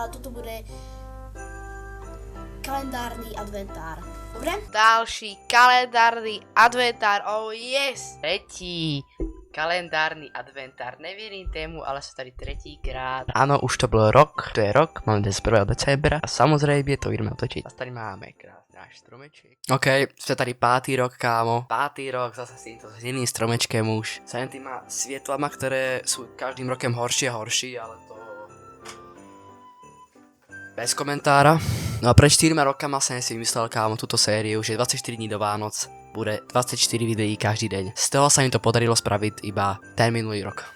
a toto bude kalendárny adventár. Dobre? Ďalší kalendárny adventár, oh yes! Tretí kalendárny adventár, neverím tému, ale som tady tretíkrát. Áno, už to bol rok, to je rok, máme dnes 1. decembra a samozrejme to ideme otočiť. A tady máme krásny náš stromeček. OK, sme tady 5. rok, kámo. 5. rok, zase s týmto iným stromečkem už. Sa len týma svietlama, ktoré sú každým rokem horšie a horší, ale to... bez komentára. No a pred 4 rokama som si vymyslel, kámo, túto sériu, že 24 dní do Vánoc bude 24 videí každý deň. Z toho sa mi to podarilo spraviť iba ten minulý rok,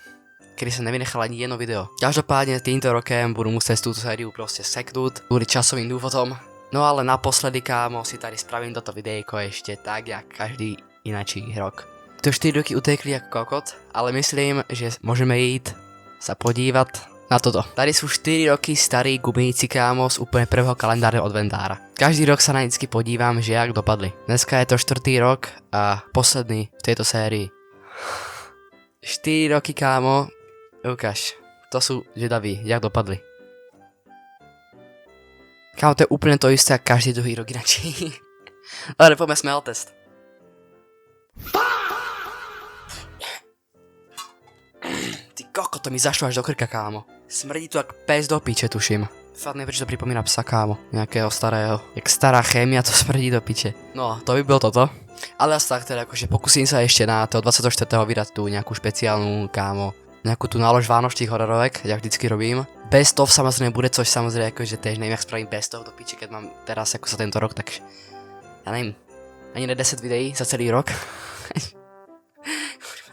kedy som nevynechal ani jedno video. Každopádne týmto rokem budú musieť túto sériu proste seknúť kvôli časovým dôvodom. No ale naposledy, kámo, si tady spravím toto videjko ešte tak, jak každý inačí rok. To 4 roky utekli ako kokot, ale myslím, že môžeme ísť sa podívať na toto. Tady sú 4 roky starí gumíci, kámo, z úplne prvého kalendárneho adventára. Každý rok sa na vždycky podívam, že jak dopadli. Dneska je to 4. rok a posledný v tejto sérii. 4 roky, kámo, ukáž. To sú žedaví, jak dopadli. Kámo, to je úplne to isté, ako každý druhý rok inačí. Ale poďme smell test. Ty koko, to mi zašlo až do krka, kámo. Smrdí tu jak pes do piče, tuším. Fakt neviem, prečo to pripomína psa, kámo. Nejakého starého. Jak stará chémia, to smrdí do piče. No, to by bolo toto. Ale asi tak teda, akože pokúsim sa ešte na toho 24. vydať tu nejakú špeciálnu, kámo. Nejakú tu nálož vánočných hororovek, ja vždycky robím. Best of samozrejme bude, což samozrejme akože tiež neviem, jak spravím best of do piče, keď mám teraz ako sa tento rok, tak ja neviem, ani na 10 videí za celý rok.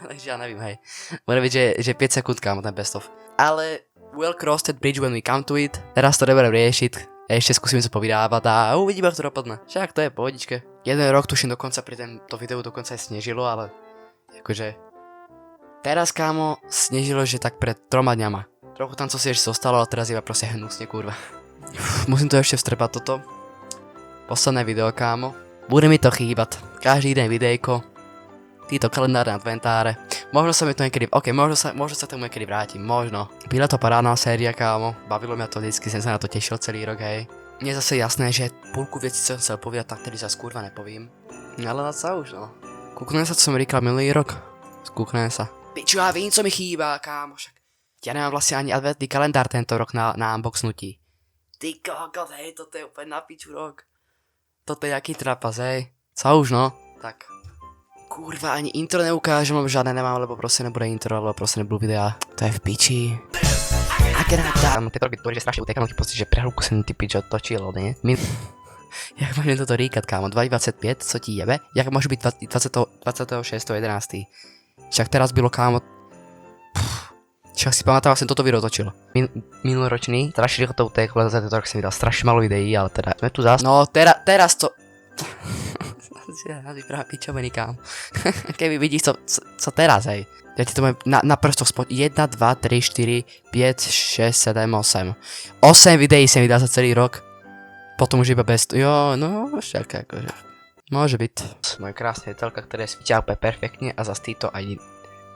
Takže ja nevím, hej. Bude byť, že 5 sekúnd, kámo, ten best of. Ale we'll cross that bridge when we come to it. Teraz to nebudem riešiť. Ešte skúsim sa povydávať a uvidíme, ako to dopadne. Však to je pohodičke. Jeden rok tuším dokonca pri tomto videu dokonca aj snežilo, ale akože teraz, kámo, snežilo, že tak pred 3 dňama. Trochu tam co si ešte zostalo, ale teraz iba proste hnusne, kurva. Musím to ešte vstrepať toto. Posledné video, kámo. Bude mi to chýbať. Každý deň videjko. Títo kalendárne adventáre. Možno sa mi to niekedy... OK, možno sa tomu niekedy vrátim. Možno. Byla to parádna séria, kámo. Bavilo ma to vždycky, som sa na to tešil celý rok, hej. Mne je zase jasné, že púlku vecí som chcel povedať, tak tedy sa kurva nepovím. Ale na sa už, no. Kúknem sa, co som říkal minulý rok. Skúknem sa. Piču, ja vím, co mi chýba, kámo. Však ja nemám vlastne ani adventný kalendár tento rok na unboxnutí. Ty kokot, hej, toto je úplne na piču rok. Toto je jaký trapas, hej. Co už, no. Tak. Kurva, ani intro neukážem, lebo žiadne nemám, lebo proste nebude intro, alebo proste nebudú videá. To je v piči. Aké ráda. Tieto roky to, že strašne utekám, taký pocit, že prehrúbku som ty pič otočil, nie? Jak môžem toto ríkať, kámo? 2.25, co ti jebe? Jak môže byť 26.11. Však teraz bylo, kámo... Však si pamätám, som toto video točil. Minuloročný, strašne rýchlo to uteklo, za tento rok som vydal strašne malo videí, ale teda sme tu zás. No, teraz to... Ja vyprává pičoviny, kámo. Keby vidíš, co teraz, hej. Ja ti to mám na prstoch spod 1, 2, 3, 4, 5, 6, 7, 8. 8 videí som vydal za celý rok. Potom už iba bez... Jo, no, však akože... Môže byť. Moje krásne telka, ktoré svítia úplne perfektne a zase títo ani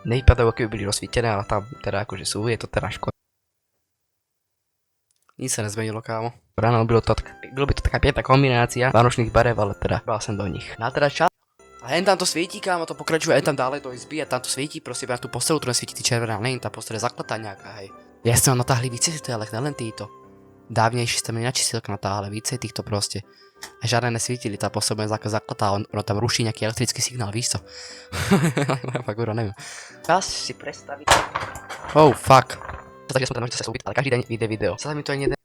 nevypadajú, keby byli rozsvítené, ale tam teda akože sú, je to teda škoda. Nic sa nezmenilo, kámo. Ráno bylo by to taká pěkná kombinácia vánočných barev, ale teda bral som do nich. Na teda čas. A hen tam to svietí, kámo, to pokračuje hen tam dále do izby a tam to svietí, proste na tú postelu, tu nesvietí ty červená, neviem, tá postela je zaklatá nejaká, hej. Ja som natáhli více si to, ale nelen títo. Dávnejšie ste mi načísilka natáhli více týchto proste. A žiadne nesvietili, tá postela je zaklatá, ono tam ruší nejaký elektrický signál, víš co? Fakt, neviem. Čas si predstaviť. Oh, fuck. Takže som tam môžete sa súbiť, ale každý deň vyjde video. Sa mi to ani jeden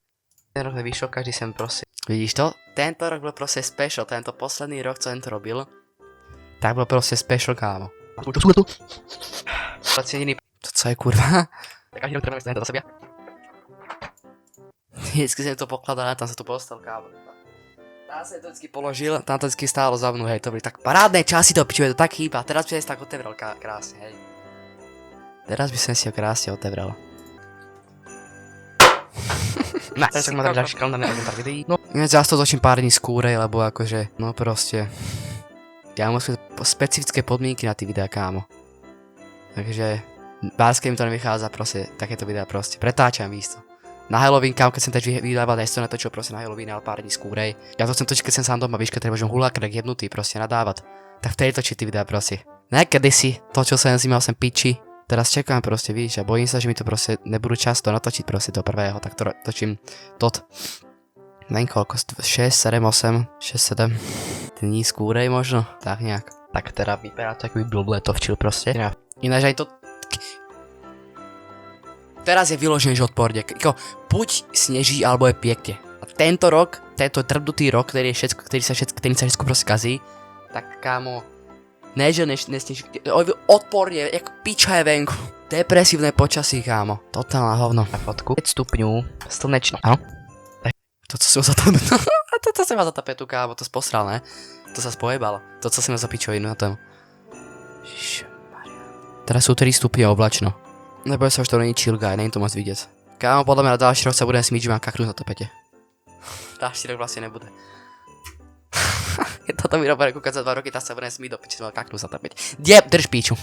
rok nevyšlo, každý sem proste. Vidíš to? Tento rok bol proste special, tento posledný rok, co som to robil, tak bol proste special, kámo. Čo sú tu? To co je, kurva? Tak každý rok treba sa za sebia. Vždycky som to pokladal, tam sa tu postal, kámo. Tam som to vždycky položil, tam to vždycky stálo za mnou, hej, to boli tak parádne časy, to pičuje, to tak chýba. Teraz by som si tak otevřel krásne, hej. Teraz by som si ho krásne otevřel. Teraz tak má tak ďalší kalendárny adventár videí. No, ja to točím pár dní skúrej, lebo akože, no proste. Ja musím specifické podmienky na tie videá, kámo. Takže, báske mi to nevychádza proste, takéto videá proste. Pretáčam, víš co. Na Halloween, kámo, keď som teď vydával, aj som natočil proste na Halloween, ale pár dní skúrej. Ja to chcem točiť, keď som sám doma, víš, keď treba hulák, tak jebnutý, proste nadávať. Tak vtedy točiť ty videá proste. Nekedy si točil som mal sem piči. Teraz čekám proste, víš, a bojím sa, že mi to proste nebudú často natočiť proste do prvého, tak to točím tot. Neviem koľko, 6, 7, 8, 6, 7 dní skúrej možno, tak nejak. Tak teda vyberá to, ako by blblé točil proste. Ináč aj to... Teraz je vyložené, že odporne. Buď sneží, alebo je piekne. A tento rok, tento drbnutý rok, ktorý sa všetko proste kazí, tak kámo, ne že nesneží, odporne, jak piča je venku. Depresívne počasí, kámo. Totálna hovno. Na fotku. 5 stupňů, slnečno. Áno. To, co si ho zatapil, to si ma zatapetu, kámo, to sposral, ne? To sa spojebalo. To, co si ma za pičovinu na tom. Ježišmaria. Teraz sú 3 stupňa oblačno. Nebojím sa, že to není chill guy, není to moc vidieť. Kámo, podľa mňa na ďalší rok sa budem smíť, že mám kaknúť na tapete. Ďalší rok vlastne nebude. Keď toto mi robí kúkať za 2 roky, tak sa budem smíť do piči, som mal kaknúť na tapete. Drž píču.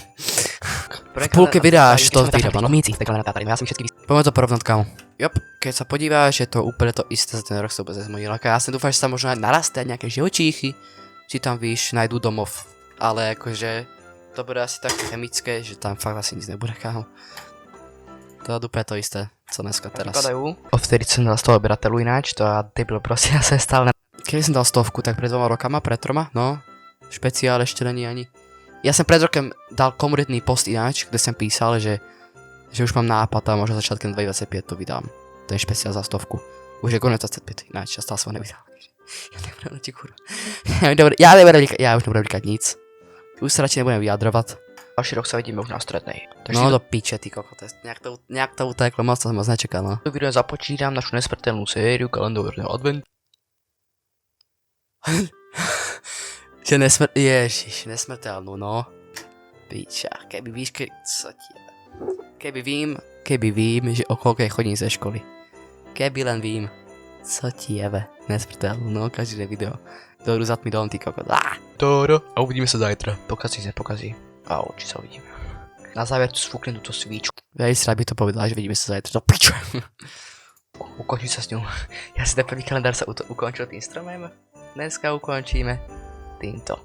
V púlke vydáš to vyrábano. Poďme to porovnať, kámo. Jop, keď sa podíváš, je to úplne to isté za ten rok sa vôbec nezmenilo. Ja si dúfam, že sa možno aj narastia nejaké živočíchy, či tam víš, nájdú domov. Ale akože, to bude asi také chemické, že tam fakt asi nic nebude, kámo. To je úplne to isté, co dneska teraz. Vtedy som dal z toho obyvateľu ináč, to a debil proste, ja sa stále... Kedy som dal 100, tak pred 2 rokama, pred 3, no. Špeciál ešte není ani. Ja som pred rokem dal komunitný post ináč, kde som písal, že už mám nápad a možno začiatkem 2025 to vydám. Ten špeciál za 100. Už je konec 25, ináč, ja stále som ho nevydal. Ja nebudem ti kurva. Ja už nebudem říkať nic. Už sa radšej nebudem vyjadrovať. Ďalší rok sa vidíme už na strednej. No do piče, ty kokot. Nejak to uteklo, moc som moc nečakal, no. Tu video započítam našu nesmrteľnú sériu kalendárneho adventu. Že nesmrteľnú, no. Piča, keby víš, keby vím, že o koľkej chodím ze školy. Keby len vím, co ti jebe, nesmrteľnú, no, každý video. Dobrú zatmi dom, ty kokot. Toro, a uvidíme sa zajtra. Pokazí sa, pokazí. A či sa uvidíme. Na záver tu sfúknem túto svíčku. Ja si rád by to povedala, že vidíme sa zajtra. Do piču. Ukončí sa s ňou. Ja si ten prvý kalendár sa ukončil tým stromem. Dneska ukončíme týmto.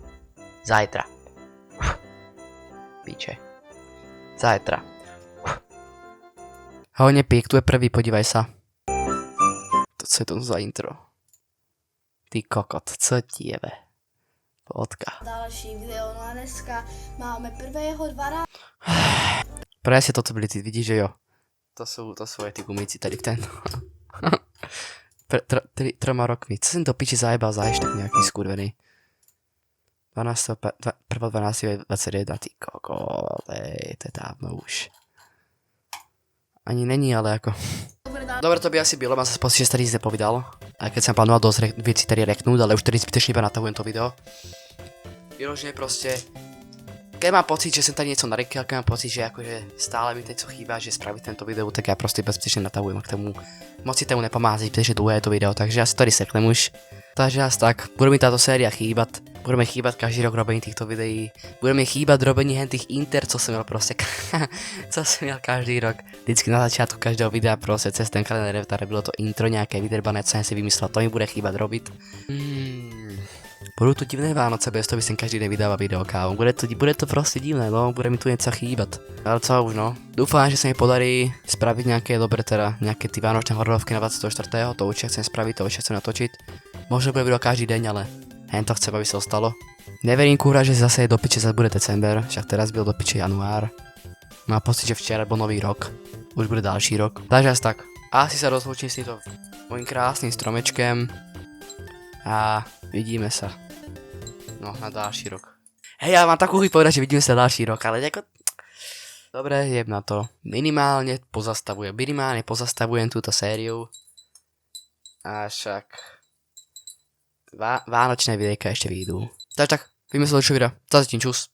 Zajtra. Piče. Zajtra. Hlavne pík, tu je prvý, podívaj sa. To co je to za intro? Ty kokot, co ti jebe? Vodka. Další video, no a dneska máme prvého 2 Presne toto byli ty, vidíš, že jo? To sú aj tí gumíci tady v ten. Troma rokmi. Co som to piči zajebal za tak nejaký skurvený? 1.12.21, ty kokot, to je dávno už. Ani není, ale ako... Dobre, to by asi bylo, mám sa pocit, že sa tady nic nepovídal. Aj keď som plánoval dosť veci tady reknúť, ale už tady zbytečne iba natahujem to video. Vyložené proste... Keď mám pocit, že som tady niečo narekal, keď mám pocit, že akože stále mi teď co chýba, že spraviť tento video, tak ja proste bezpečne natahujem a k tomu moci tomu nepomáha zbytečne dlhé to video, takže ja si tady seknem už. Takže asi tak, bude mi táto séria chýbať. Budeme chýbať každý rok robení týchto videí. Budeme chýbať robení tých inter, co som mal proste, co som mal každý rok. Vždycky na začiatku každého videa proste cez ten kalendár bylo to intro nejaké vydrbané, co som si vymyslel, to mi bude chýbať robiť. Budú tu divné Vánoce, bez toho by som každý deň vydáva video, kámo. Bude to proste divné, no, bude mi tu niečo chýbať. Ale co už, no. Dúfam, že sa mi podarí spraviť nejaké dobré teda, nejaké tí vánočné hororovky na 24. To určite chcem spraviť, to určite chcem natočiť. Možno bude video každý deň, ale hen to chcem, aby sa ostalo. Neverím kúra, že zase je do piče, zase bude december, však teraz byl do piče január. Mám pocit, že včera bol nový rok. Už bude ďalší rok. Takže asi tak. Asi sa rozlúčim s týmto mojím krásnym stromečkem. A vidíme sa. No, na ďalší rok. Hej, ja mám takú chuť povedať, že vidíme sa ďalší rok, ale ako... Dobre, jeb na to. Minimálne pozastavujem túto sériu. A však... Vánočné videjka ešte vyjdú. Takže tak, vidíme sa do ďalšieho videa. Zase čus.